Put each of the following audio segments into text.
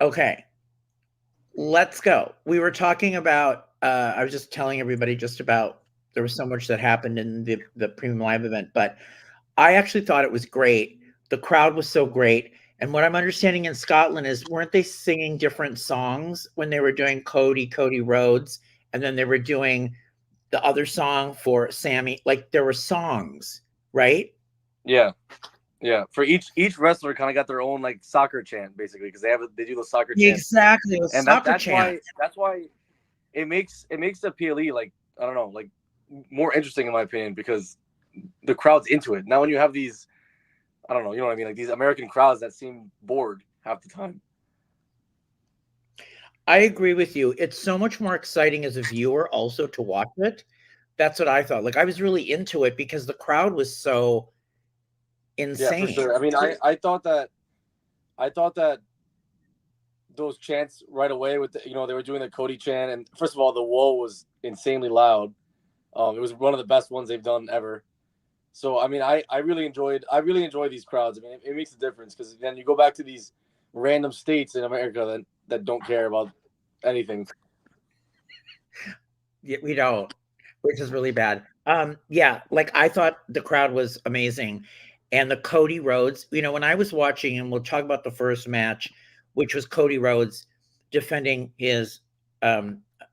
Okay, let's go. We were talking about, I was just telling everybody just about there was so much that happened in the premium live event, but I actually thought it was great. The crowd was so great. And what I'm understanding in Scotland is weren't they singing different songs when they were doing Cody Rhodes, and then they were doing the other song for Sammy? Like there were songs, right? Yeah, yeah. For each wrestler, kind of got their own like soccer chant, basically, because they do the soccer chant, Exactly. It was and soccer chant. that's why it makes the PLE like I don't know like more interesting in my opinion because the crowd's into it. Now when you have these I don't know, you know what I mean, like these American crowds that seem bored half the time. I agree with you. It's so much more exciting as a viewer also to watch it. That's what I thought. Like I was really into it because the crowd was so Yeah, for insane. sure. I mean, I thought that those chants right away with they were doing the Cody chant, and first of all, the whoa was insanely loud. It was one of the best ones they've done ever. So I mean, I really enjoy these crowds. I mean, it makes a difference because then you go back to these random states in America that don't care about anything. Yeah, we don't, which is really bad. Yeah, like I thought the crowd was amazing. And the Cody Rhodes, when I was watching, and we'll talk about the first match, which was Cody Rhodes defending his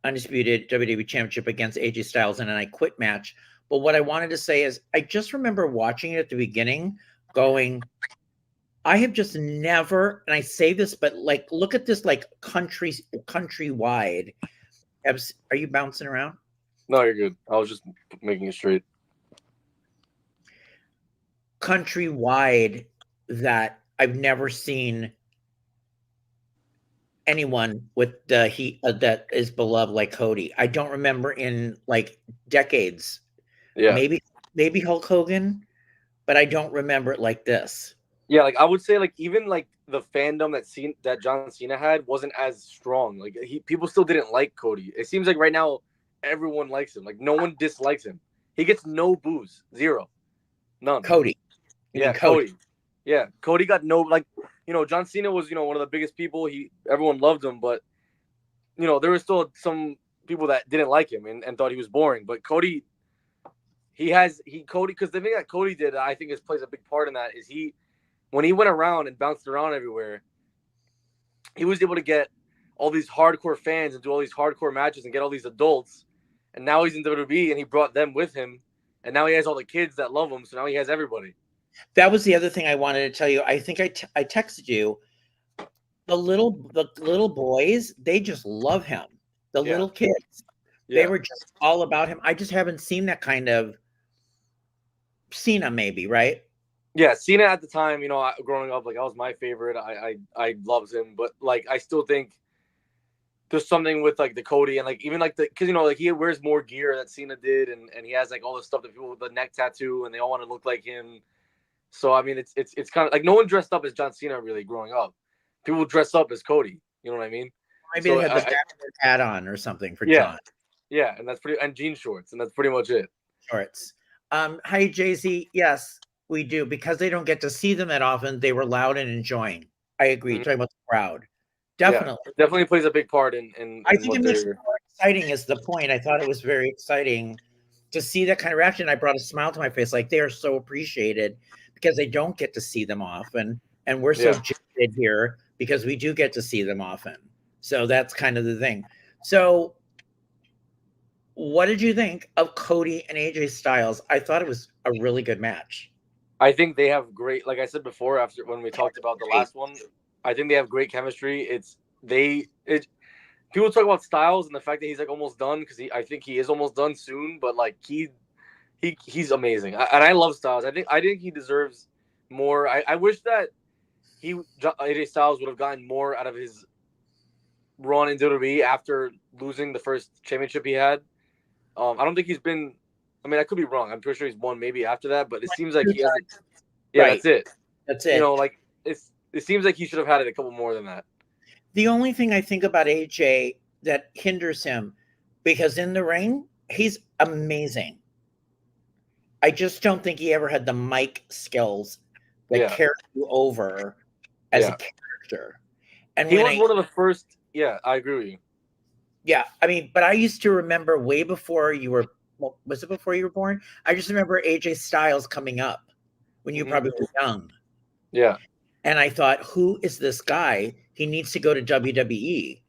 undisputed WWE Championship against AJ Styles in an I Quit match. But what I wanted to say is, I just remember watching it at the beginning, going, I have just never, and I say this, but like, look at this, like countrywide. Are you bouncing around? No, you're good. I was just making it straight. Countrywide that I've never seen anyone with the heat that is beloved like Cody. I don't remember in like decades. Yeah, Maybe Hulk Hogan, but I don't remember it like this. yeah. Like I would say, like even like the fandom that John Cena had wasn't as strong. Like people still didn't like Cody. It seems like right now everyone likes him. Like no one dislikes him. He gets no boos, zero, none. Cody. You mean Yeah, Cody? Cody. Yeah, Cody got no like. John Cena was one of the biggest people. Everyone loved him, but there were still some people that didn't like him and thought he was boring. But Cody, Cody because the thing that Cody did, I think, plays a big part in that is when he went around and bounced around everywhere, he was able to get all these hardcore fans and do all these hardcore matches and get all these adults. And now he's in WWE and he brought them with him, and now he has all the kids that love him. So now he has everybody. That was the other thing I wanted to tell you. I think I texted you. The little boys, they just love him. The Yeah, little kids, they yeah. were just all about him. I just haven't seen that kind of Cena, maybe, right? Yeah, Cena at the time, growing up, like that was my favorite. I loved him, but like I still think there's something with like the Cody and like even like because like he wears more gear that Cena did, and he has like all the stuff that people with the neck tattoo, and they all want to look like him. So I mean, it's kind of like no one dressed up as John Cena really growing up. People dress up as Cody. You know what I mean? Maybe they So had the Batman hat on or something for yeah, John. yeah, and jean shorts, and that's pretty much it. Shorts. Hi, Jay-Z. Yes, we do. Because they don't get to see them that often, they were loud and enjoying. I agree. Mhm. Talking about the crowd. Yeah, Definitely. it definitely plays a big part in I think what it makes it they're. more exciting is the point. I thought it was very exciting to see that kind of reaction. I brought a smile to my face. Like they are so appreciated because they don't get to see them often. And we're so Yeah, jaded here because we do get to see them often. So that's kind of the thing. So what did you think of Cody and AJ Styles? I thought it was a really good match. I think they have great. Like I said before, after when we talked about the Great. last one, I think they have great chemistry. People talk about Styles and the fact that he's like almost done because I think he is almost done soon, but like he's amazing, and I love Styles. I think he deserves more. I wish that AJ Styles would have gotten more out of his run in WWE after losing the first championship he had. I don't think he's been. I mean, I could be wrong. I'm pretty sure he's won maybe after that, but it seems like Two he hasn't. times. Yeah, Right. that's it. That's it. Like it seems like he should have had it a couple more than that. The only thing I think about AJ that hinders him, because in the ring, he's amazing. I just don't think he ever had the mic skills that Yeah, carry you over as a yeah, character. And he was one of the first. Yeah, I agree with you. Yeah, I mean, but I used to remember way before you were. Well, was it before you were born? I just remember AJ Styles coming up when you probably were young. Yeah. And I thought, who is this guy? He needs to go to WWE,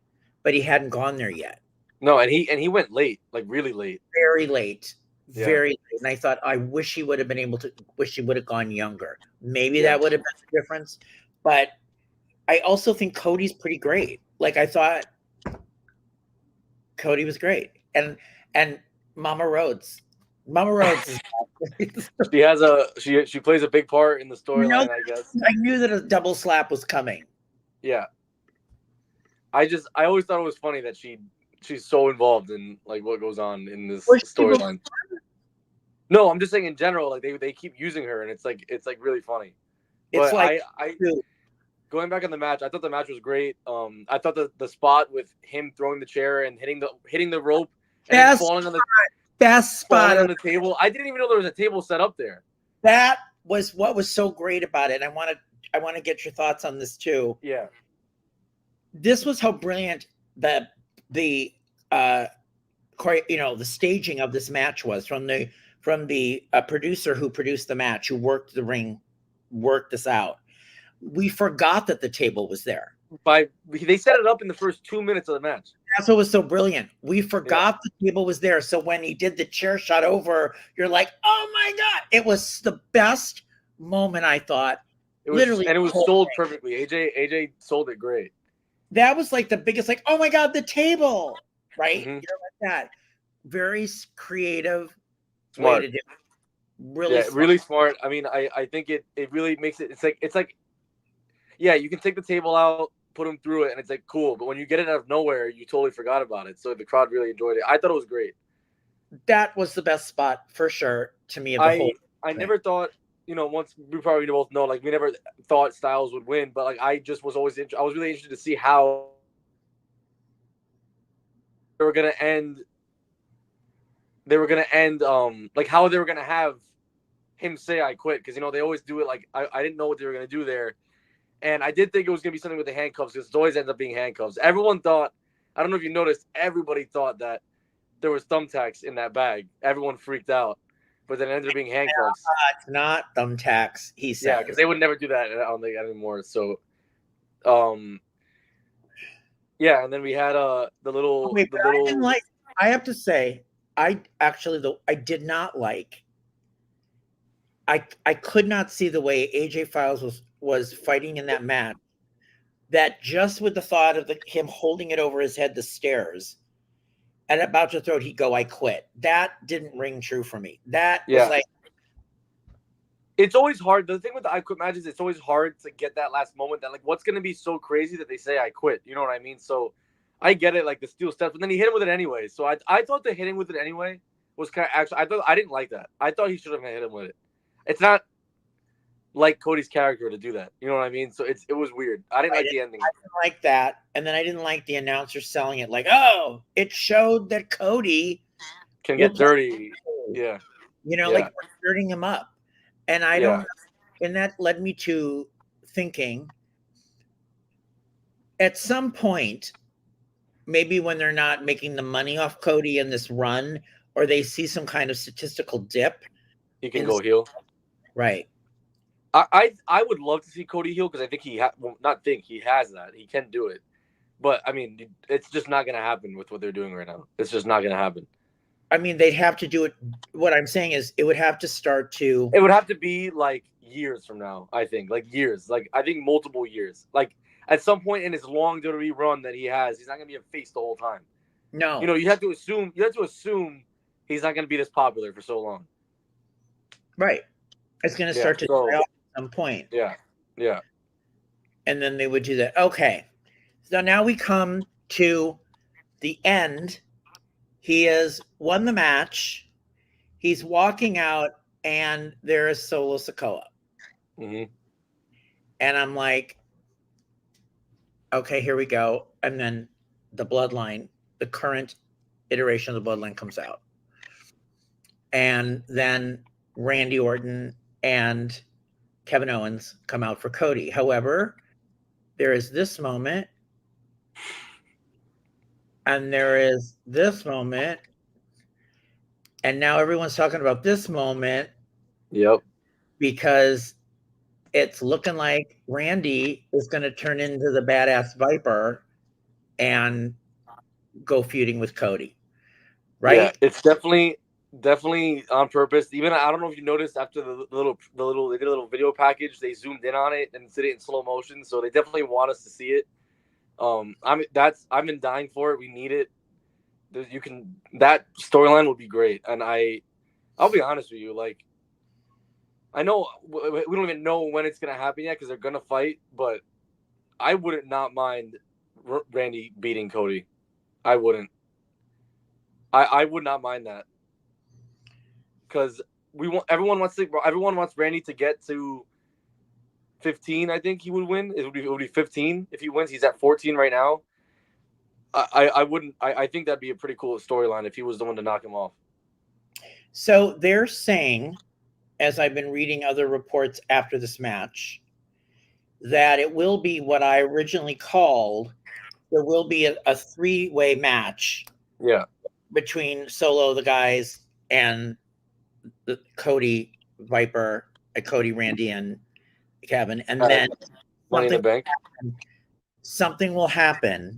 but he hadn't gone there yet. No, and he went late, like really late. Very late. Yeah. Very late. And I thought, I wish he would have been able to, wish he would have gone younger. Maybe that would have been the difference. But I also think Cody's pretty great. Like, I thought Cody was great. And Mama Rhodes. Mama Rhodes is she plays a big part in the storyline, I guess. I knew that a double slap was coming. Yeah. I always thought it was funny that she's so involved in like what goes on in this storyline. No, I'm just saying in general, like they keep using her, and it's like really funny. It's but like going back on the match, I thought the match was great. I thought the spot with him throwing the chair and hitting the rope and then falling on the best spot on the table. I didn't even know there was a table set up there. That was what was so great about it. I want to get your thoughts on this too. Yeah. This was how brilliant the staging of this match was from the producer who produced the match, who worked the ring, worked this out. We forgot that the table was there. They set it up in the first 2 minutes of the match. That's what was so brilliant. We forgot the table was there. So when he did the chair shot over, you're like, oh my God. It was the best moment, I thought. It was sold perfectly. AJ sold it great. That was like the biggest, like, oh my God, the table. Right? Mm-hmm. You're like that. Very creative smart. Way to do it. Really smart. Really smart. I mean, I think it really makes it, it's like, yeah, you can take the table out, put them through it, and it's like cool. But when you get it out of nowhere, you totally forgot about it. So the crowd really enjoyed it. I thought it was great. That was the best spot for sure to me of the whole thing. I never thought, once we probably both know, like we never thought Styles would win, but like I just was always I was really interested to see how they were gonna end. Like how they were gonna have him say I quit, because they always do it. Like I didn't know what they were gonna do there. And I did think it was going to be something with the handcuffs, because it always ends up being handcuffs. Everyone thought, I don't know if you noticed, everybody thought that there was thumbtacks in that bag. Everyone freaked out. But then it ended up being handcuffs. It's not thumbtacks, he said. Yeah, because they would never do that, I don't think, anymore. So, yeah, and then we had the little... Okay, but I didn't like... I have to say, I did not like... I could not see the way AJ Styles was fighting in that match, that just with the thought of him holding it over his head, the stairs, and about to throw it, he'd go, I quit. That didn't ring true for me. That was like... It's always hard. The thing with the I quit matches, it's always hard to get that last moment that, like, what's going to be so crazy that they say I quit? You know what I mean? So I get it, like the steel steps, but then he hit him with it anyway. So I thought the hitting with it anyway was kind of I didn't like that. I thought he should have hit him with it. It's not like Cody's character to do that. You know what I mean? So it was weird. I didn't like the ending. I didn't like that. And then I didn't like the announcer selling it like, oh, it showed that Cody can get dirty. Yeah. Like we're dirtying him up. And I don't, and that led me to thinking at some point, maybe when they're not making the money off Cody in this run, or they see some kind of statistical dip, he can go heel. Right. I would love to see Cody heel, because I think he has that. He can do it. But I mean, it's just not going to happen with what they're doing right now. It's just not going to happen. I mean, they'd have to do it. What I'm saying is it would have to start to. It would have to be like years from now, I think. Like years. Like I think multiple years. Like at some point in his long WWE run that he has, he's not going to be a face the whole time. No. You have to assume he's not going to be this popular for so long. Right. It's going to start to die off at some point. Yeah. Yeah. And then they would do that. Okay. So now we come to the end. He has won the match. He's walking out, and there is Solo Sikoa. Mm-hmm. And I'm like, okay, here we go. And then the Bloodline, the current iteration of the Bloodline comes out. And then Randy Orton and Kevin Owens come out for Cody. However, there is this moment And there is this moment. And now everyone's talking about this moment. Yep. Because it's looking like Randy is going to turn into the badass Viper and go feuding with Cody. Right? Yeah, it's definitely on purpose. Even I don't know if you noticed after the little they did a little video package, they zoomed in on it and did it in slow motion. So they definitely want us to see it. I've been dying for it. We need it. That storyline would be great. And I'll be honest with you, like I know we don't even know when it's gonna happen yet because they're gonna fight, but I wouldn't not mind Randy beating Cody. I wouldn't. I would not mind that because everyone wants Randy to get to 15. I think he would win. It would be 15 if he wins. He's at 14 right now. I wouldn't. I think that'd be a pretty cool storyline if he was the one to knock him off. So they're saying, as I've been reading other reports after this match, that it will be what I originally called. There will be a three-way match. Yeah. Between Solo, the guys, and the Cody Viper, Cody, Randy, and Kevin, and then Money in the Bank. Something will happen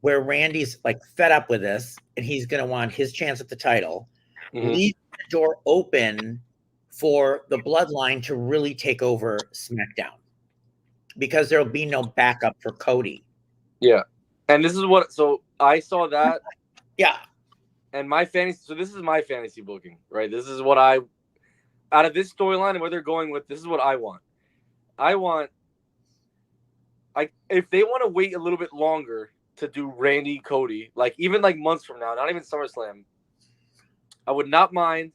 where Randy's like fed up with this, and he's going to want his chance at the title. Leave the door open for the Bloodline to really take over SmackDown because there'll be no backup for Cody. Yeah, and this is what. So I saw that. Yeah. And this is my fantasy booking, right? This is what out of this storyline and where they're going with, this is what I want. If they want to wait a little bit longer to do Randy Cody, like even like months from now, not even SummerSlam, I would not mind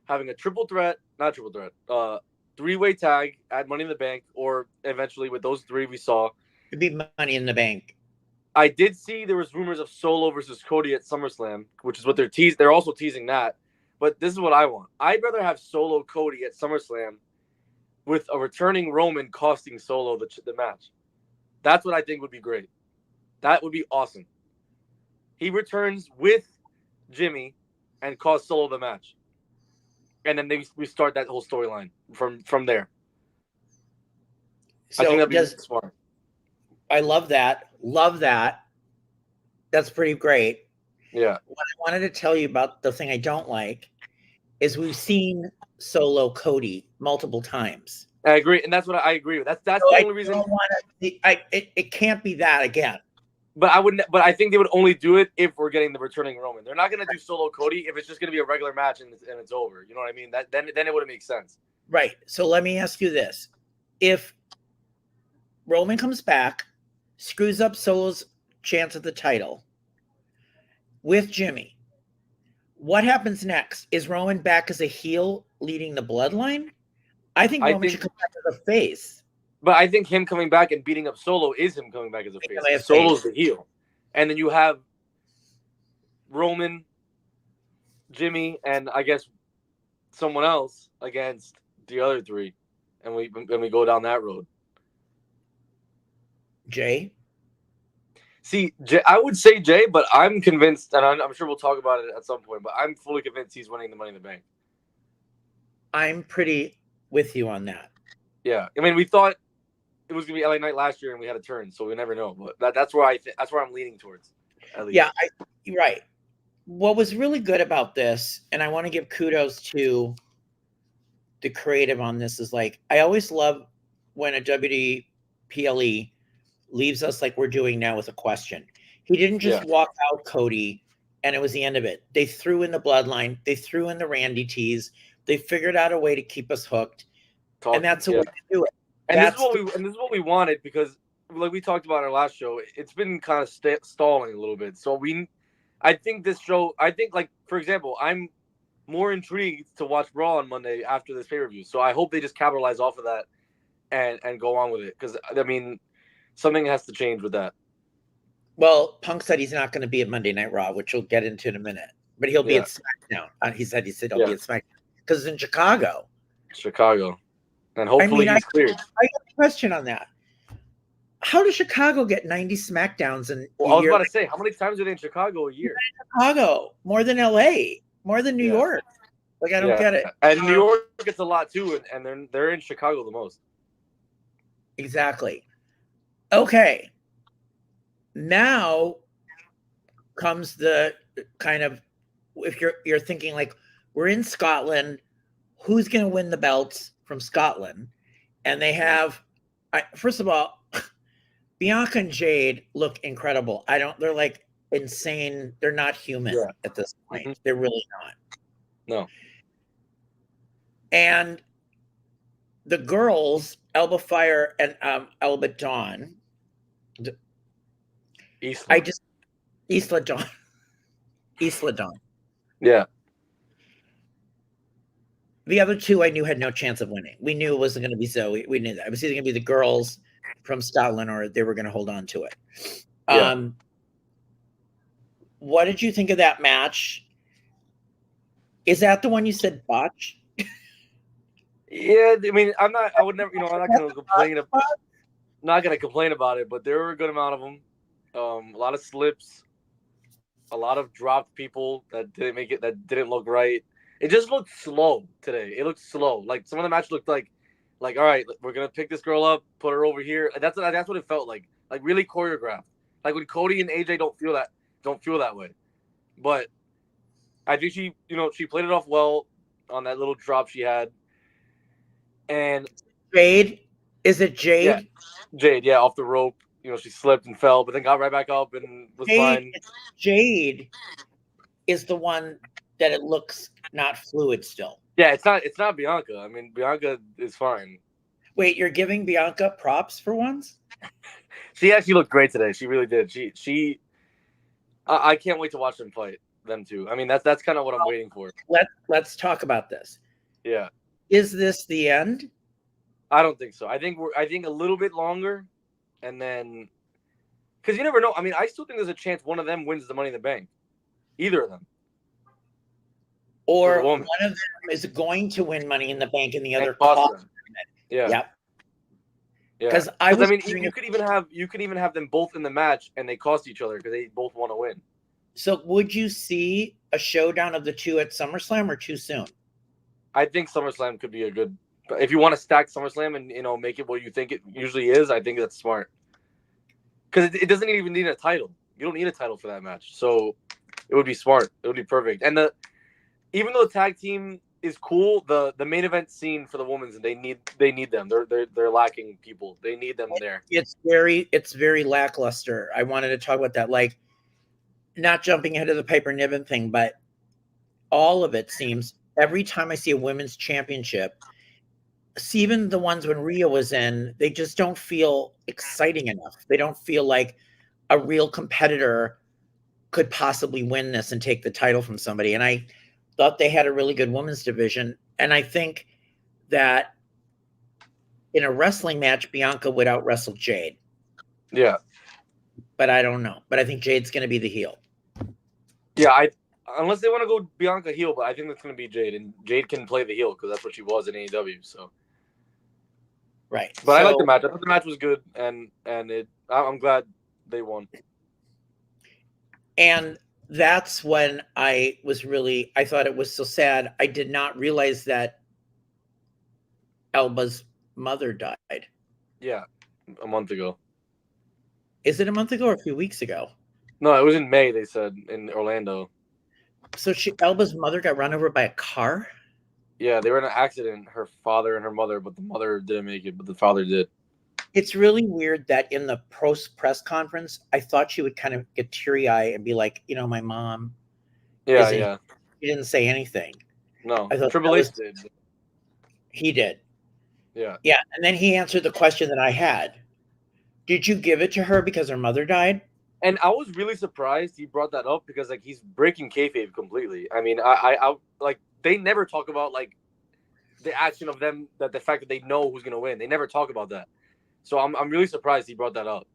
having a three-way tag at Money in the Bank, or eventually with those three we saw. It'd be Money in the Bank. I did see there was rumors of Solo versus Cody at SummerSlam, which is what they're also teasing that. But this is what I want. I'd rather have Solo Cody at SummerSlam with a returning Roman costing Solo the match. That's what I think would be great. That would be awesome. He returns with Jimmy and costs Solo the match. And then we start that whole storyline from there. So I think that'd be smart. I love that. Love that. That's pretty great. Yeah. What I wanted to tell you about the thing I don't like is we've seen Solo Cody multiple times. I agree, and that's what I agree with. That's the only reason. It can't be that again. But I think they would only do it if we're getting the returning Roman. They're not going to do Solo Cody if it's just going to be a regular match and it's over. You know what I mean? Then it wouldn't make sense. Right. So let me ask you this: if Roman comes back, screws up Solo's chance at the title with Jimmy, what happens next? Is Roman back as a heel leading the Bloodline? I think Roman should come back as a face. But I think him coming back and beating up Solo is him coming back as a face. Solo's the heel. And then you have Roman, Jimmy, and I guess someone else against the other three. And we go down that road. Jay? See, I would say Jay, but I'm convinced, and I'm sure we'll talk about it at some point, but I'm fully convinced he's winning the Money in the Bank. I'm pretty with you on that. Yeah. I mean, we thought it was going to be LA Knight last year, and we had a turn, so we never know. But that's where I'm leaning towards. At least. Yeah, you're right. What was really good about this, and I want to give kudos to the creative on this, is like, I always love when a WWE PLE leaves us like we're doing now with a question. He didn't just walk out Cody and it was the end of it. They threw in the Bloodline. They threw in the Randy tease. They figured out a way to keep us hooked. And that's the way to do it. And this is what we wanted, because like we talked about in our last show, it's been kind of stalling a little bit. So I think this show, like, for example, I'm more intrigued to watch Raw on Monday after this pay-per-view. So I hope they just capitalize off of that and go on with it. Because, I mean, something has to change with that. Well, Punk said he's not going to be at Monday Night Raw, which we'll get into in a minute. But he'll be at SmackDown. He said he'll be at SmackDown. Because it's in Chicago. And hopefully he's cleared. I got a question on that. how does Chicago get 90 SmackDowns in Well, a I was year? about to say, how many times are they in Chicago a year? Chicago, more than LA, more than New Yeah. York. Like, I don't get it. And New York gets a lot too, and they're in Chicago the most. Exactly. Okay. Now comes the kind of, if you're thinking like, we're in Scotland, who's going to win the belts from Scotland? And they have, first of all, Bianca and Jade look incredible. They're like insane. They're not human at this point. Mhm. They're really not. No. And the girls, Elba Fire and Elba Dawn, Isla Dawn. Isla Dawn. Yeah. The other two I knew had no chance of winning. We knew it wasn't going to be Zoe. We knew that. It was either going to be the girls from Scotland or they were going to hold on to it. Yeah. What did you think of that match? Is that the one you said botch? Yeah, I mean, I'm not going to complain about it, but there were a good amount of them. A lot of slips, a lot of dropped people that didn't make it, that didn't look right. It just looked slow today. It looked slow. Like some of the match looked like all right, we're gonna pick this girl up, put her over here. That's what it felt like really choreographed. Like when Cody and AJ don't feel that way. But I think she played it off well on that little drop she had. And Jade, is it Jade? Yeah, Jade, off the rope. She slipped and fell, but then got right back up and was fine. Jade is the one that it looks not fluid still. Yeah, it's not Bianca. I mean, Bianca is fine. Wait, you're giving Bianca props for once? She actually looked great today. She really did. I can't wait to watch them two. I mean, that's kind of what I'm waiting for. Let's talk about this. Yeah. Is this the end? I don't think so. I think a little bit longer, and then because you never know. I mean, I still think there's a chance one of them wins the Money in the Bank. Either of them. Or one of them is going to win Money in the Bank, and the other costs them. Yeah. Yep. Yeah. Because I mean, you could even have them both in the match, and they cost each other because they both want to win. So, would you see a showdown of the two at SummerSlam, or too soon? I think SummerSlam could be a good. If you want to stack SummerSlam and make it what you think it usually is, I think that's smart. Because it doesn't even need a title. You don't need a title for that match, so it would be smart. It would be perfect. And even though the tag team is cool, the main event scene for the women's, they need them. They're lacking people. They need them there. It's very lackluster. I wanted to talk about that, like not jumping ahead of the Piper Niven thing, but all of it seems every time I see a women's championship, see even the ones when Rhea was in, they just don't feel exciting enough. They don't feel like a real competitor could possibly win this and take the title from somebody. And I thought they had a really good women's division. And I think that in a wrestling match, Bianca would out wrestle Jade. Yeah. But I don't know. But I think Jade's going to be the heel. Yeah, unless they want to go Bianca heel, but I think that's going to be Jade. And Jade can play the heel because that's what she was in AEW. So. Right. But I like the match. I thought the match was good, and I'm glad they won. And that's when I thought it was so sad. I did not realize that Elba's mother died. Yeah, a month ago. Is it a month ago or a few weeks ago? No, it was in May, they said, in Orlando. So Elba's mother got run over by a car? Yeah, they were in an accident, her father and her mother, but the mother didn't make it, but the father did. It's really weird that in the press conference, I thought she would kind of get teary-eyed and be like, my mom. Yeah. He didn't say anything. No, Triple H did. He did. Yeah. Yeah, and then he answered the question that I had. Did you give it to her because her mother died? And I was really surprised he brought that up because, he's breaking kayfabe completely. I mean, I they never talk about, the action of them, that the fact that they know who's going to win. They never talk about that. So I'm really surprised he brought that up.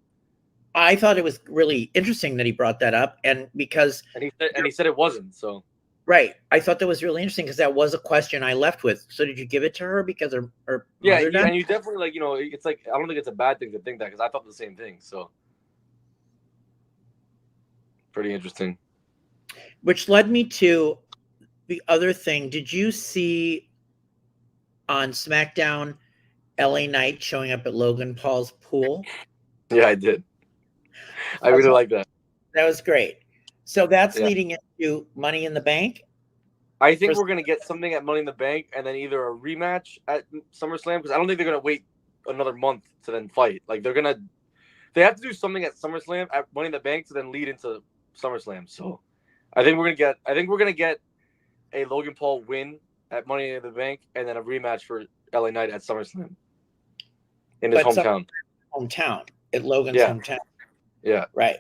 I thought it was really interesting that he brought that up, and because he said it wasn't. So Right. I thought that was really interesting because that was a question I left with. So did you give it to her because her Yeah, mother died? and you definitely like it's like I don't think it's a bad thing to think that because I thought the same thing. So pretty interesting. Which led me to the other thing. Did you see on SmackDown LA Knight showing up at Logan Paul's pool? Yeah, I did. I really like that. That was great. So that's Yeah. leading into Money in the Bank. I think we're gonna get something at Money in the Bank, and then either a rematch at SummerSlam because I don't think they're gonna wait another month to then fight. Like they have to do something at SummerSlam at Money in the Bank to then lead into SummerSlam. So I think we're gonna get a Logan Paul win at Money in the Bank, and then a rematch for LA Knight at SummerSlam in his hometown. At Logan's Yeah. hometown. Yeah. Right.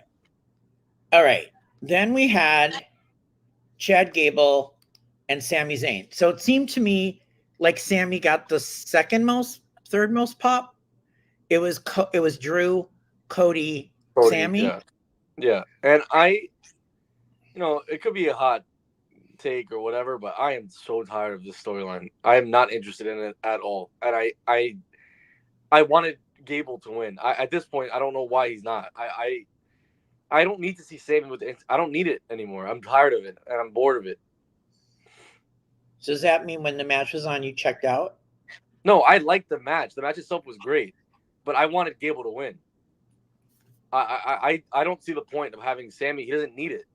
All right. Then we had Chad Gable and Sami Zayn. So it seemed to me like Sami got the third most pop. It was Drew, Cody, Sami. Yeah. And it could be a hot take or whatever, but I am so tired of this storyline. I am not interested in it at all. And I wanted Gable to win. At this point, I don't know why he's not. I don't need to see Sami with it. I don't need it anymore. I'm tired of it and I'm bored of it. So does that mean when the match was on, you checked out? No, I liked the match. The match itself was great, but I wanted Gable to win. I don't see the point of having Sami. He doesn't need it.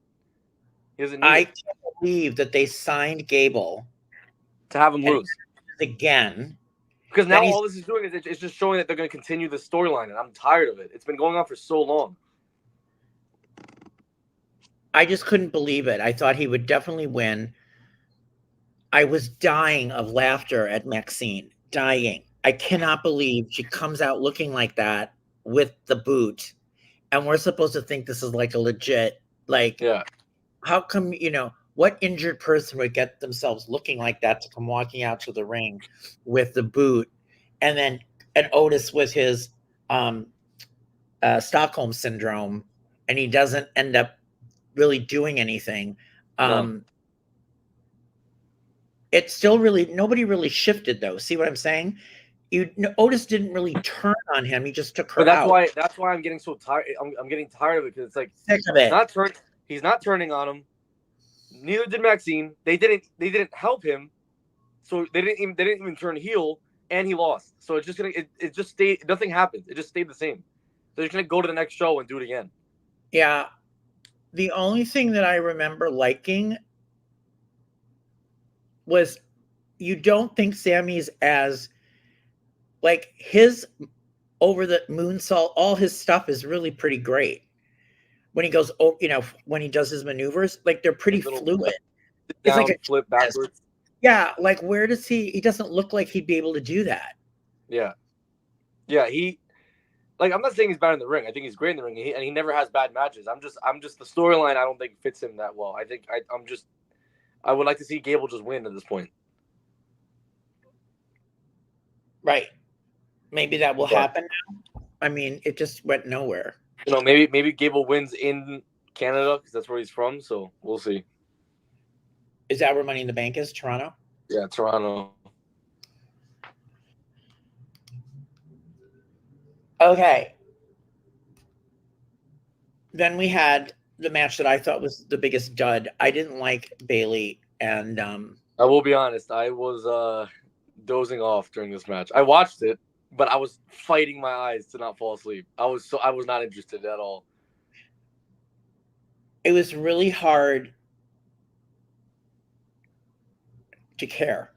I can't believe that they signed Gable to have him lose again. Because now all this is doing is it's just showing that they're going to continue the storyline, and I'm tired of it. It's been going on for so long. I just couldn't believe it. I thought he would definitely win. I was dying of laughter at Maxine. Dying. I cannot believe she comes out looking like that with the boot. And we're supposed to think this is like a legit, how come, what injured person would get themselves looking like that to come walking out to the ring with the boot? And Otis with his Stockholm syndrome, and he doesn't end up really doing anything. No. It's still nobody really shifted though. See what I'm saying? Otis didn't really turn on him. He just took her out. That's why I'm getting so tired. I'm getting tired of it because it's like sick of it. He's not turning on him. Neither did Maxine. They didn't help him, so they didn't even turn heel, and he lost. So it's just it just stayed. Nothing happened. It just stayed the same. So they're gonna go to the next show and do it again. Yeah, the only thing that I remember liking was you don't think Sammy's as his over the moonsault, all his stuff is really pretty great. When he goes, when he does his maneuvers, they're pretty fluid. It's like a flip backwards. Yeah, where does he doesn't look like he'd be able to do that. Yeah. I'm not saying he's bad in the ring. I think he's great in the ring, and he never has bad matches. I'm just the storyline. I don't think fits him that well. I would like to see Gable just win at this point. Right. Maybe that will happen now. I mean, it just went nowhere. Maybe Gable wins in Canada because that's where he's from. So we'll see. Is that where Money in the Bank is? Toronto? Yeah, Toronto. Okay. Then we had the match that I thought was the biggest dud. I didn't like Bayley and I will be honest, I was dozing off during this match. I watched it, but I was fighting my eyes to not fall asleep. I was not interested at all. It was really hard to care.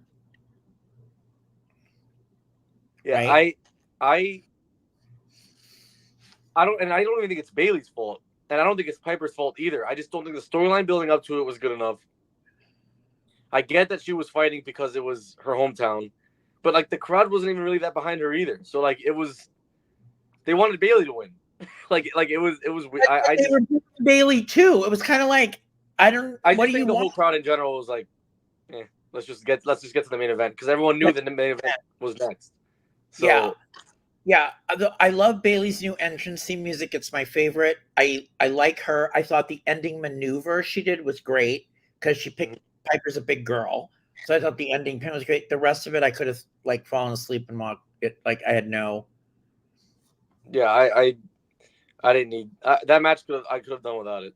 Yeah, right? I don't even think it's Bayley's fault. And I don't think it's Piper's fault either. I just don't think the storyline building up to it was good enough. I get that she was fighting because it was her hometown, but the crowd wasn't even really that behind her either. So they wanted Bayley to win. It was. They were Bayley too. It was kind of like I think the whole crowd in general was like, let's just get to the main event because everyone knew that the main event was next. So, yeah. I love Bayley's new entrance theme music. It's my favorite. I like her. I thought the ending maneuver she did was great because she picked Piper's a big girl, so I thought the ending pin was great. The rest of it, I could have like fallen asleep and walked it. Like I had no. Yeah, I didn't need that match. I could have done without it.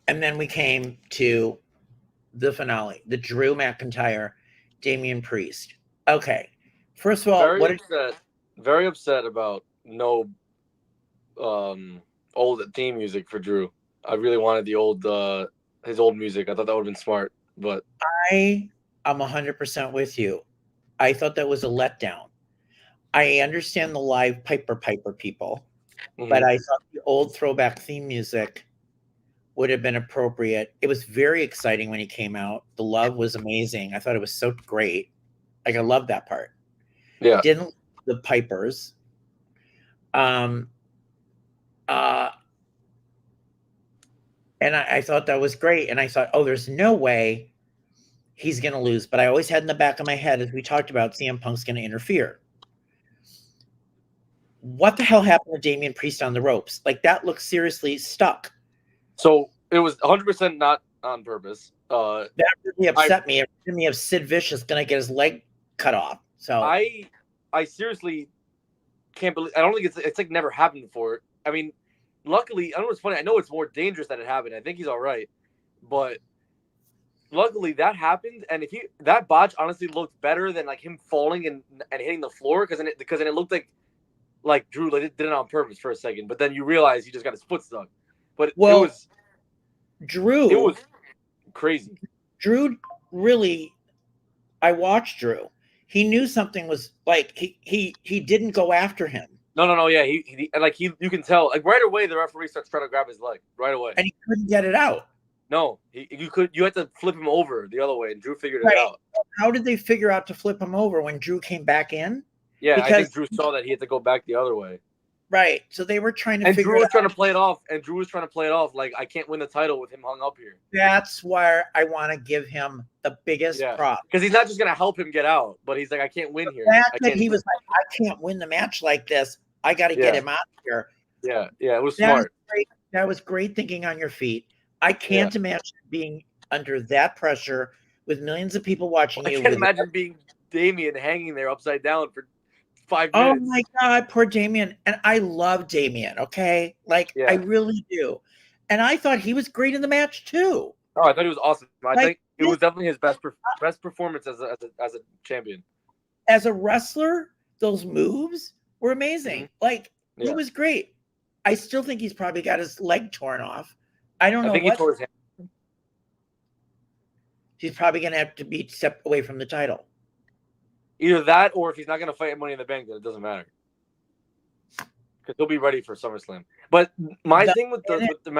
And then we came to the finale, the Drew McIntyre, Damian Priest. Okay, first of all, very upset about no old theme music for Drew. I really wanted the old his old music. I thought that would have been smart, but I'm 100% with you. I thought that was a letdown. I understand the live Piper people, but I thought the old throwback theme music would have been appropriate. It was very exciting when he came out. The love was amazing. I thought it was so great. Like I love that part. Yeah. Didn't the Pipers. And I thought that was great. And I thought, oh, there's no way he's going to lose. But I always had in the back of my head, as we talked about, CM Punk's going to interfere. What the hell happened to Damian Priest on the ropes? Like that looks seriously stuck. So it was 100% not on purpose. That really upset me. It reminded me of Sid Vicious going to get his leg cut off. So I seriously can't believe. I don't think it's like never happened before. I mean, luckily, I don't know what's funny. I know it's more dangerous that it happened. I think he's all right, but luckily that happened. And if that botch honestly looked better than like him falling and hitting the floor because then it looked like Drew did it on purpose for a second. But then you realize he just got his foot stuck. But it was crazy. Drew really. I watched Drew. He knew something was like he didn't go after him. No. Yeah, you can tell like right away the referee starts trying to grab his leg right away, and he couldn't get it out. No, you had to flip him over the other way, and Drew figured it out. How did they figure out to flip him over when Drew came back in? Yeah, because I think Drew saw that he had to go back the other way. Right. So they were trying to and figure Drew was trying to play it off, like I can't win the title with him hung up here. That's where I want to give him the biggest prop. Because he's not just gonna help him get out, but he's like, I can't win here. He was like, I can't win the match like this. I got to get him out of here. Yeah, it was smart. That was great thinking on your feet. I can't imagine being under that pressure with millions of people watching you. I can't imagine being Damian hanging there upside down for 5 Oh minutes. my God, poor Damian. And I love Damian, okay? I really do. And I thought he was great in the match too. Oh, I thought he was awesome. I think it was definitely his best performance as a champion. As a wrestler, those moves were amazing. Mm-hmm. He was great. I still think he's probably got his leg torn off. I don't know. I think he tore his hand. He's probably going to have to be stepped away from the title. Either that, or if he's not going to fight at Money in the Bank, then it doesn't matter. Because he'll be ready for SummerSlam. But my thing with the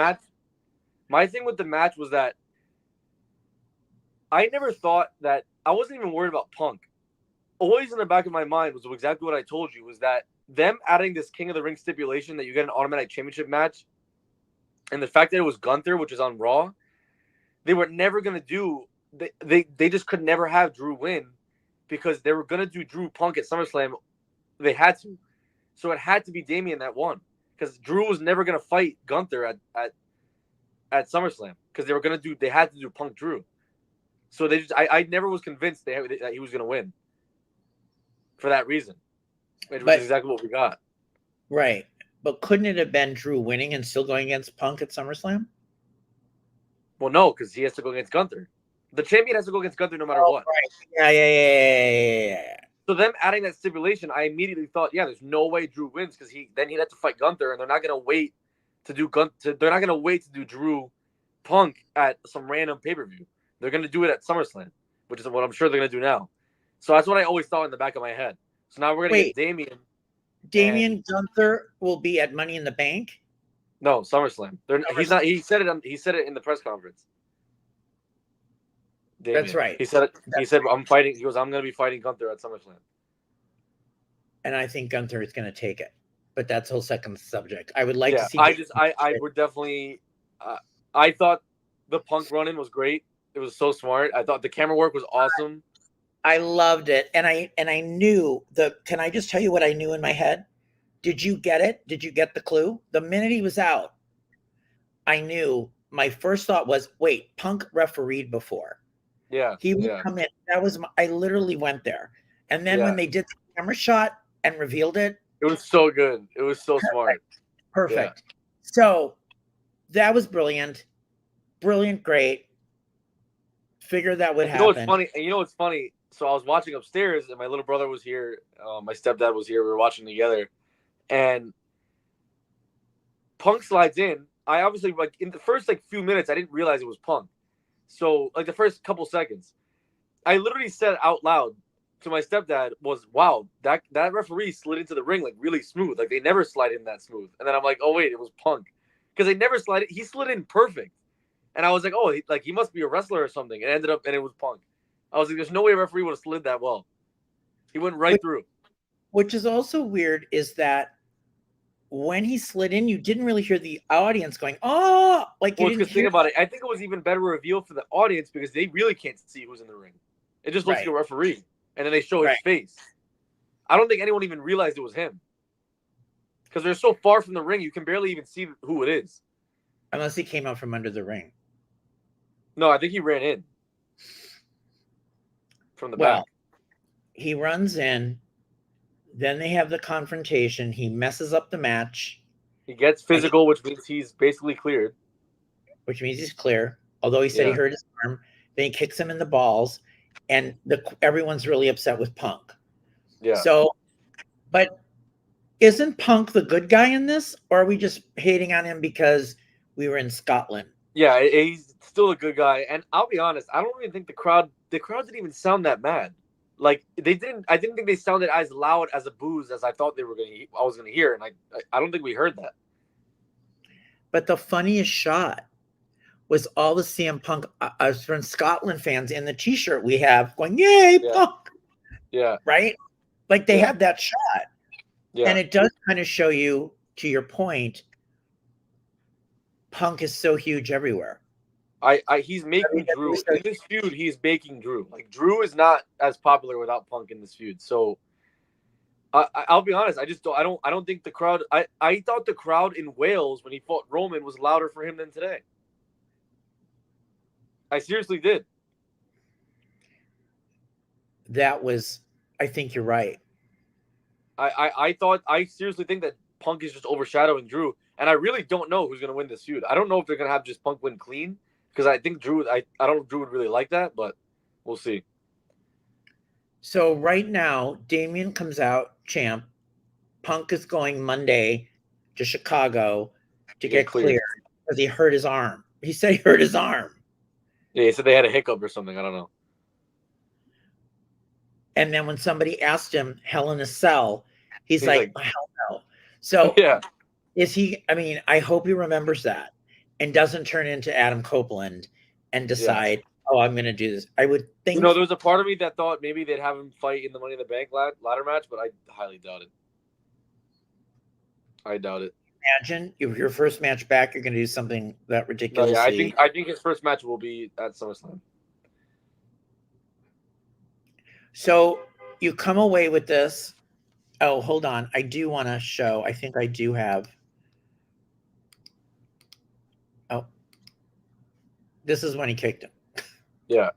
match was that I never thought that I wasn't even worried about Punk. Always in the back of my mind was exactly what I told you, was that them adding this King of the Ring stipulation that you get an automatic championship match, and the fact that it was Gunther, which is on Raw, they were never going to do. They just could never have Drew win. Because they were going to do Drew Punk at SummerSlam. They had to. So it had to be Damian that won. Because Drew was never going to fight Gunther at SummerSlam. Because they had to do Punk Drew. So I never was convinced that he was going to win. For that reason. Which was exactly what we got. Right. But couldn't it have been Drew winning and still going against Punk at SummerSlam? Well, no, because he has to go against Gunther. The champion has to go against Gunther no matter what. Right. Yeah. So them adding that stipulation, I immediately thought, there's no way Drew wins because he'd have to fight Gunther, and they're not going to wait to do They're not going to wait to do Drew Punk at some random pay-per-view. They're going to do it at SummerSlam, which is what I'm sure they're going to do now. So that's what I always thought in the back of my head. So now we're going to get Damian. Damian Gunther will be at Money in the Bank? No, SummerSlam. He's not. He said it in the press conference. Damian. That's right. He said I'm fighting. He goes, I'm going to be fighting Gunther at SummerSlam. And I think Gunther is going to take it, but that's a whole second subject. I would like to see. I would definitely. I thought the Punk run-in was great. It was so smart. I thought the camera work was awesome. I loved it, and I knew the. Can I just tell you what I knew in my head? Did you get it? Did you get the clue? The minute he was out, I knew my first thought was, wait, Punk refereed before. Yeah. He would Yeah. come in. That was I literally went there. And then Yeah. when they did the camera shot and revealed it, It was so good. It was so smart. Yeah. perfect. So that was brilliant. Brilliant, great. Figured that would And you know what's happen. funny? And you know what's funny? So I was watching upstairs, and my little brother was here. My stepdad was here. We were watching together, and Punk slides in. I obviously like in the first like few minutes, I didn't realize it was Punk. So like the first couple seconds, I literally said out loud to my stepdad was, "Wow, that referee slid into the ring like really smooth. Like they never slide in that smooth." And then I'm like, "Oh wait, it was Punk," because they never slid it. He slid in perfect, and I was like, "Oh, he must be a wrestler or something." And it ended up, and it was Punk. I was like, "There's no way a referee would have slid that well. He went right through." Which is also weird is that when he slid in, you didn't really hear the audience going, "Oh!" Like you Well, it's didn't because think hear. about it. I think it was even better reveal for the audience because they really can't see who's in the ring. It just looks like a referee, and then they show his face. I don't think anyone even realized it was him because they're so far from the ring, you can barely even see who it is. Unless he came out from under the ring. No, I think he ran in from the back. He runs in. Then they have the confrontation. He messes up the match. He gets physical, which means he's basically cleared. Which means he's clear. Although he said he hurt his arm. Then he kicks him in the balls. And everyone's really upset with Punk. Yeah. So, but isn't Punk the good guy in this? Or are we just hating on him because we were in Scotland? Yeah, he's still a good guy. And I'll be honest, I don't even think the crowd didn't even sound that mad. Like I didn't think they sounded as loud as a booze as I thought I was gonna hear. And I don't think we heard that. But the funniest shot was all the CM Punk from Scotland fans in the t-shirt we have going, "Yay, Punk." Yeah. Right? Like they had that shot. Yeah. And it does kind of show you, to your point, Punk is so huge everywhere. He's making Drew in this feud. He's making Drew. Like Drew is not as popular without Punk in this feud. So I'll be honest. I don't think the crowd. I thought the crowd in Wales when he fought Roman was louder for him than today. I seriously did. That was. I think you're right. I seriously think that Punk is just overshadowing Drew, and I really don't know who's going to win this feud. I don't know if they're going to have just Punk win clean because I think Drew. I don't know if Drew would really like that, but we'll see. So right now, Damian comes out champ. Punk is going Monday to Chicago to get cleared because he hurt his arm. He said he hurt his arm. Yeah, he said they had a hiccup or something. I don't know. And then when somebody asked him, Hell in a Cell, he's like, oh, hell no. So is he, I mean, I hope he remembers that and doesn't turn into Adam Copeland and decide, oh, I'm going to do this. I would think. You know, there was a part of me that thought maybe they'd have him fight in the Money in the Bank ladder match, but I highly doubt it. I doubt it. Imagine if your first match back, you're going to do something that ridiculous. No, yeah, I think his first match will be at SummerSlam. So you come away with this. Oh, hold on. I do want to show. I think I do have. Oh, this is when he kicked him. Yeah.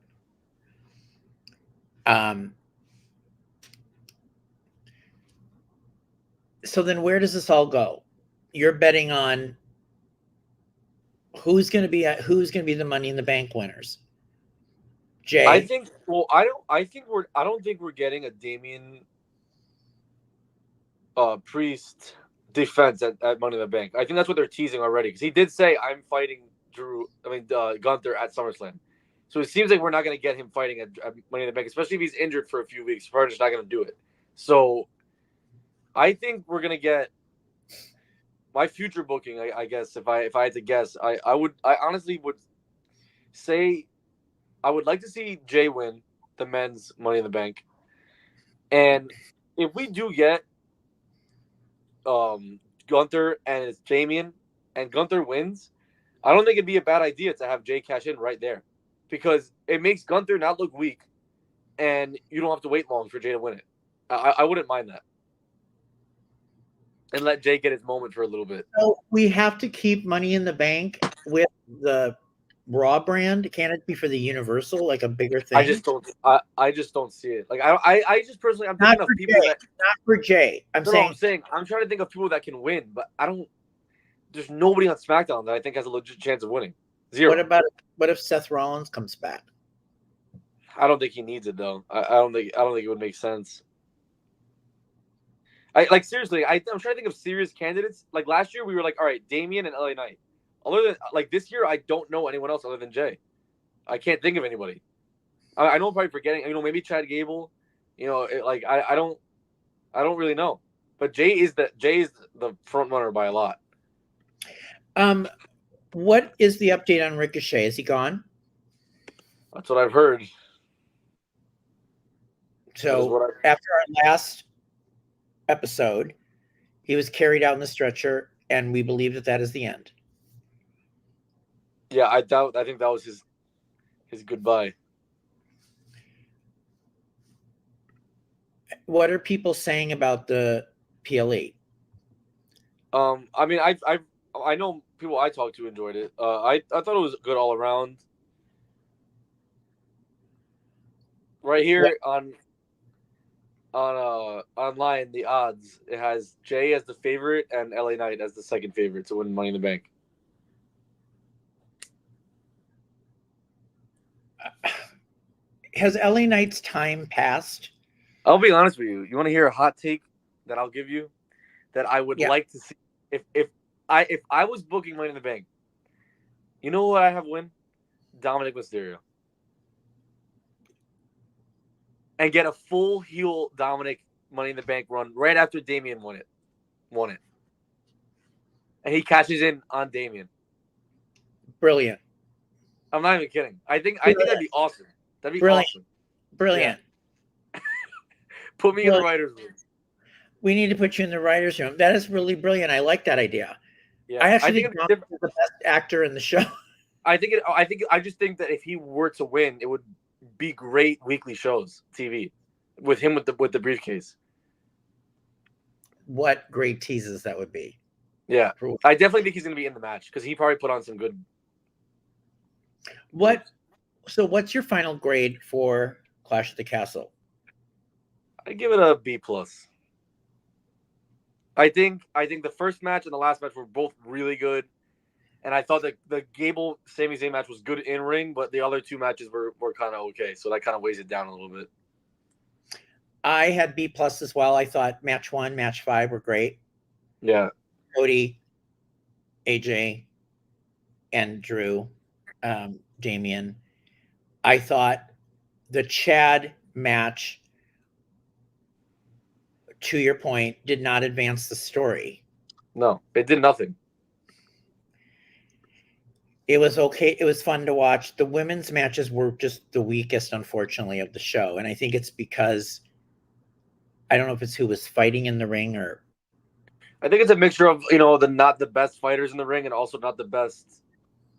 So then where does this all go? You're betting on who's going to be the Money in the Bank winners. Jay. I think I don't think we're getting a Damian Priest defense at Money in the Bank. I think that's what they're teasing already because he did say I'm fighting Gunther at SummerSlam. So it seems like we're not going to get him fighting at Money in the Bank, especially if he's injured for a few weeks. We're just not going to do it. So I think we're going to get my future booking. I guess if I had to guess, I honestly would say I would like to see Jay win the men's Money in the Bank, and if we do get Gunther and it's Damian and Gunther wins, I don't think it'd be a bad idea to have Jay cash in right there because it makes Gunther not look weak, and you don't have to wait long for Jay to win it. I wouldn't mind that. And let Jay get his moment for a little bit. So we have to keep Money in the Bank with the Raw brand? Can it be for the Universal, like a bigger thing? I just don't see it. Like I just personally, I'm Not thinking of for people Jay. that. Not for Jay. I'm No, saying. I'm trying to think of people that can win, but I don't. There's nobody on SmackDown that I think has a legit chance of winning. Zero. What if Seth Rollins comes back? I don't think he needs it though. I don't think it would make sense. I like seriously. I'm trying to think of serious candidates. Like last year, we were like, all right, Damian and LA Knight. Other than like this year, I don't know anyone else other than Jay. I can't think of anybody. I know I'm probably forgetting. Maybe Chad Gable. I don't really know. But Jay is the front runner by a lot. What is the update on Ricochet? Is he gone? That's what I've heard. So after our last episode, he was carried out in the stretcher, and we believe that is the end. Yeah, I think that was his goodbye. What are people saying about the PLE? I mean, I know people I talked to enjoyed it. I thought it was good all around. Right here on online, the odds, it has Jay as the favorite and LA Knight as the second favorite to win Money in the Bank. Has LA Knight's time passed? I'll be honest with you. You want to hear a hot take that I'll give you that I would like to see if I was booking Money in the Bank. You know what I have win? Dominic Mysterio. And get a full heel Dominic Money in the Bank run right after Damian won it. And he cashes in on Damian. Brilliant. I'm not even kidding. I think that'd be awesome. That'd be brilliant. Awesome. Brilliant. Yeah. Put me in the writer's room. We need to put you in the writer's room. That is really brilliant. I like that idea. Yeah. I actually think Dominic is the best actor in the show. I just think that if he were to win, it would be great weekly shows, TV, with him with the briefcase. What great teases that would be. Yeah, I definitely think he's going to be in the match because he probably put on some good. So what's your final grade for Clash at the Castle? I give it a B+. I think the first match and the last match were both really good. And I thought that the Gable Sami Zayn match was good in ring, but the other two matches were kind of okay. So that kind of weighs it down a little bit. I had B+ as well. I thought match 1, match 5 were great. Yeah. Cody, AJ, and Drew, Damian. I thought the Chad match, to your point, did not advance the story. No, it did nothing. It was okay. It was fun to watch. The women's matches were just the weakest, unfortunately, of the show. And I think it's because I don't know if it's who was fighting in the ring or. I think it's a mixture of, the not the best fighters in the ring and also not the best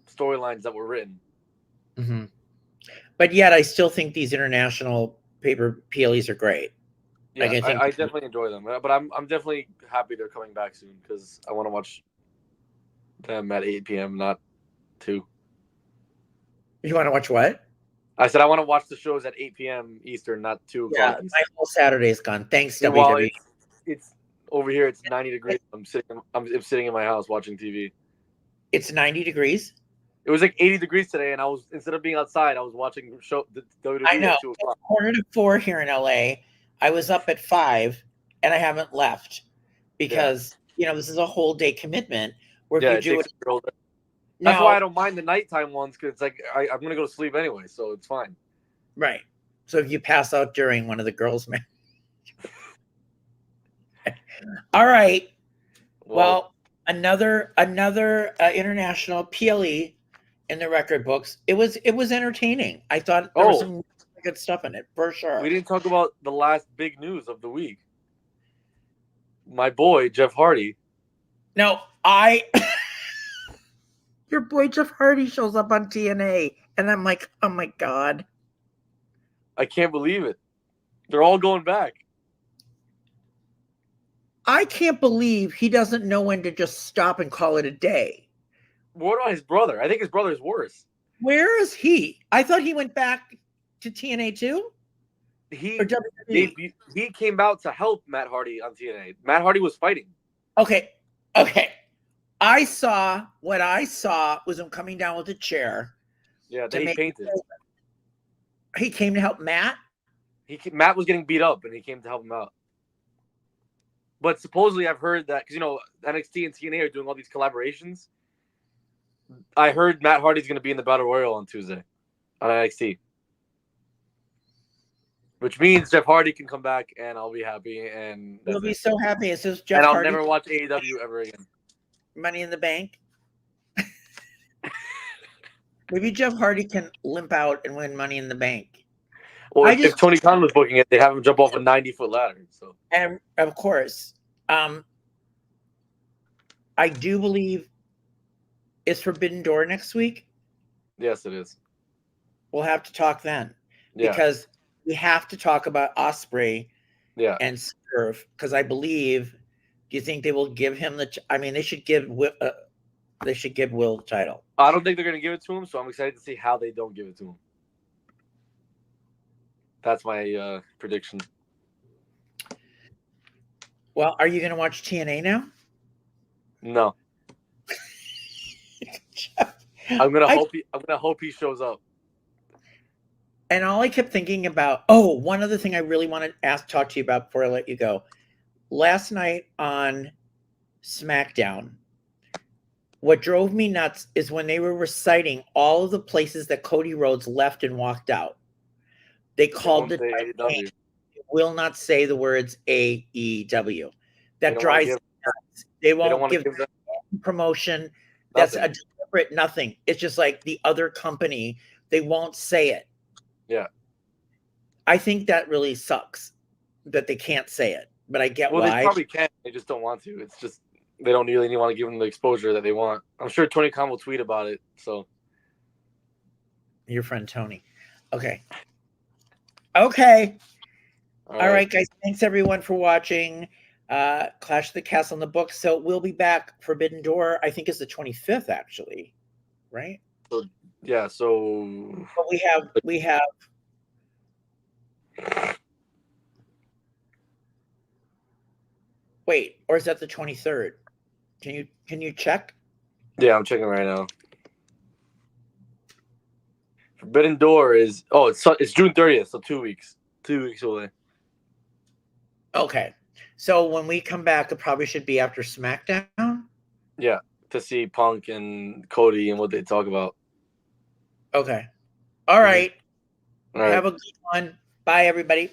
storylines that were written. Mm-hmm. But yet I still think these international paper PLEs are great. Yeah, I definitely enjoy them. But I'm definitely happy they're coming back soon because I want to watch them at 8 p.m., not 2. You want to watch what? I said I want to watch the shows at 8 p.m. Eastern, not 2 o'clock. Yeah, my whole Saturday's gone. Thanks, WWE. Well, it's over here. It's 90 degrees. I'm sitting in my house watching TV. It's 90 degrees? It was like 80 degrees today, and I was, instead of being outside, I was watching the WWE I know. at 2 o'clock. It's 3:45 here in LA. I was up at 5, and I haven't left because this is a whole day commitment. Where if you do it, that's why I don't mind the nighttime ones because it's like I'm gonna go to sleep anyway, so it's fine. Right. So if you pass out during one of the girls' matches. All right. Well, another international PLE in the record books. It was entertaining. I thought there was some good stuff in it for sure. We didn't talk about the last big news of the week. My boy Jeff Hardy. No, your boy Jeff Hardy shows up on TNA, and I'm like, oh my god, I can't believe it. They're all going back. I can't believe he doesn't know when to just stop and call it a day. What about his brother? I think his brother is worse. Where is he? I thought he went back to TNA too. He Or WWE? he came out to help Matt Hardy on TNA. Matt Hardy was fighting. Okay. What I saw was him coming down with a chair. Yeah, then he painted. He came to help Matt. Matt was getting beat up, and he came to help him out. But supposedly, I've heard that because NXT and TNA are doing all these collaborations. I heard Matt Hardy's going to be in the Battle Royal on Tuesday on NXT, which means Jeff Hardy can come back, and I'll be happy. And You'll be so happy. It's just Jeff and I'll Hardy. never watch AEW ever again. Money in the Bank. Maybe Jeff Hardy can limp out and win Money in the Bank. Well, if Tony Khan was booking it, they'd have him jump off a 90-foot ladder. So, and of course, I do believe it's Forbidden Door next week. Yes, it is. We'll have to talk then, because we have to talk about Ospreay, and Swerve, because I believe. Do you think they will give him the? I mean, they should give Will the title. I don't think they're going to give it to him, so I'm excited to see how they don't give it to him. That's my prediction. Well, are you going to watch TNA now? No. I'm gonna hope he shows up. And all I kept thinking about. Oh, one other thing I really want to talk to you about before I let you go. Last night on SmackDown, what drove me nuts is when they were reciting all of the places that Cody Rhodes left and walked out. They called it AEW. They will not say the words AEW. That drives me nuts. They won't give them promotion. That's a deliberate nothing. It's just like the other company. They won't say it. Yeah. I think that really sucks that they can't say it. But I get why. Well, they probably can. They just don't want to. It's just they don't really want to give them the exposure that they want. I'm sure Tony Khan will tweet about it. So, your friend Tony. Okay. All right, guys. Thanks everyone for watching. Clash of the Castle in the books. So we'll be back. Forbidden Door, I think, is the 25th, actually. Right? So, yeah. So. But we have. Wait, or is that the 23rd? Can you check? Yeah, I'm checking right now. Forbidden Door is it's June 30th, so 2 weeks. 2 weeks away. Okay. So when we come back, it probably should be after SmackDown? Yeah, to see Punk and Cody and what they talk about. Okay. All right. Have a good one. Bye, everybody.